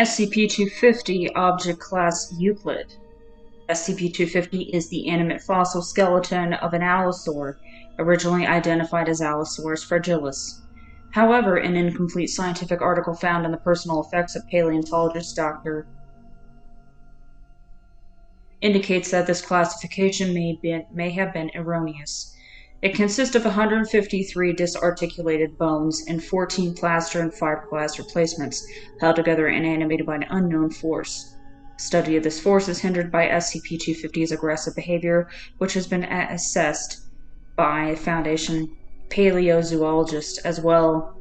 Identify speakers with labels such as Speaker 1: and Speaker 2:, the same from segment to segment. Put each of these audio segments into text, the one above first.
Speaker 1: SCP-250 Object Class Euclid. SCP-250 is the animate fossil skeleton of an allosaur, originally identified as Allosaurus fragilis. However, an incomplete scientific article found in the Personal Effects of Paleontologist Dr. indicates that this classification may have been erroneous. It consists of 153 disarticulated bones and 14 plaster and fiberglass replacements, held together and animated by an unknown force. Study of this force is hindered by SCP-250's aggressive behavior, which has been assessed by Foundation paleozoologists as well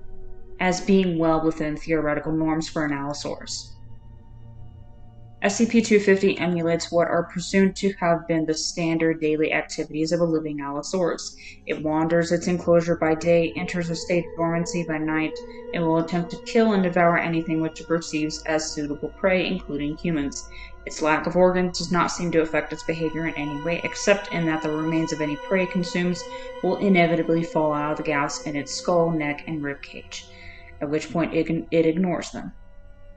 Speaker 1: as being well within theoretical norms for an Allosaurus. SCP-250 emulates what are presumed to have been the standard daily activities of a living Allosaurus. It wanders its enclosure by day, enters a state of dormancy by night, and will attempt to kill and devour anything which it perceives as suitable prey, including humans. Its lack of organs does not seem to affect its behavior in any way, except in that the remains of any prey it consumes will inevitably fall out of the gaps in its skull, neck, and rib cage, at which point it ignores them.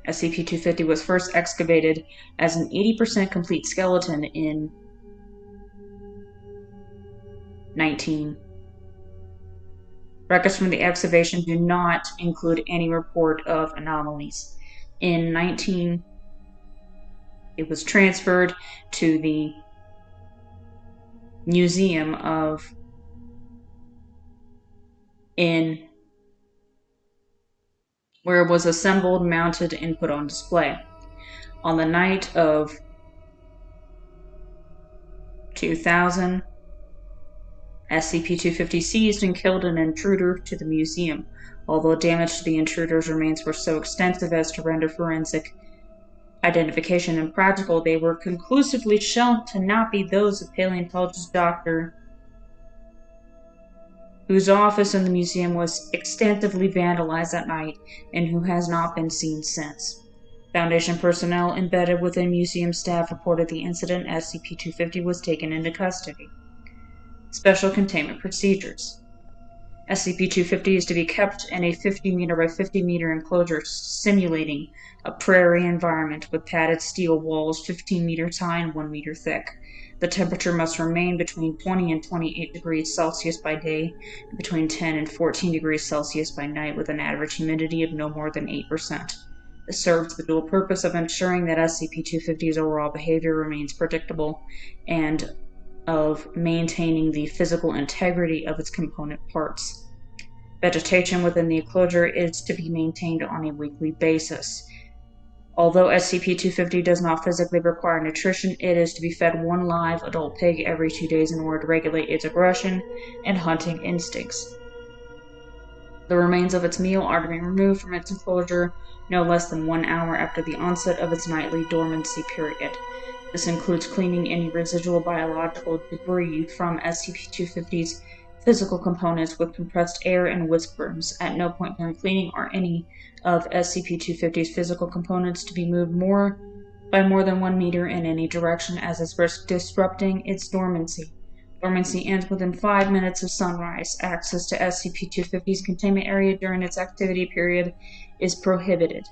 Speaker 1: SCP-250 was first excavated as an 80% complete skeleton in 19. Records from the excavation do not include any report of anomalies. In 19, it was transferred to the Museum of where it was assembled, mounted, and put on display. On the night of 2000, SCP-250 seized and killed an intruder to the museum. Although damage to the intruder's remains were so extensive as to render forensic identification impractical, they were conclusively shown to not be those of paleontologist Dr. whose office in the museum was extensively vandalized that night and who has not been seen since. Foundation personnel embedded within museum staff reported the incident. SCP-250 was taken into custody. Special containment procedures. SCP-250 is to be kept in a 50-meter by 50-meter enclosure simulating a prairie environment with padded steel walls 15 meters high and 1 meter thick. The temperature must remain between 20 and 28 degrees Celsius by day, and between 10 and 14 degrees Celsius by night, with an average humidity of no more than 8%. This serves the dual purpose of ensuring that SCP-250's overall behavior remains predictable and of maintaining the physical integrity of its component parts. Vegetation within the enclosure is to be maintained on a weekly basis. Although SCP-250 does not physically require nutrition, it is to be fed one live adult pig every 2 days in order to regulate its aggression and hunting instincts. The remains of its meal are to be removed from its enclosure no less than 1 hour after the onset of its nightly dormancy period. This includes cleaning any residual biological debris from SCP-250's physical components with compressed air and whisk brooms. At no point during cleaning are any of SCP-250's physical components to be moved by more than 1 meter in any direction, as is risk disrupting its dormancy. Dormancy ends within 5 minutes of sunrise. Access to SCP-250's containment area during its activity period is prohibited.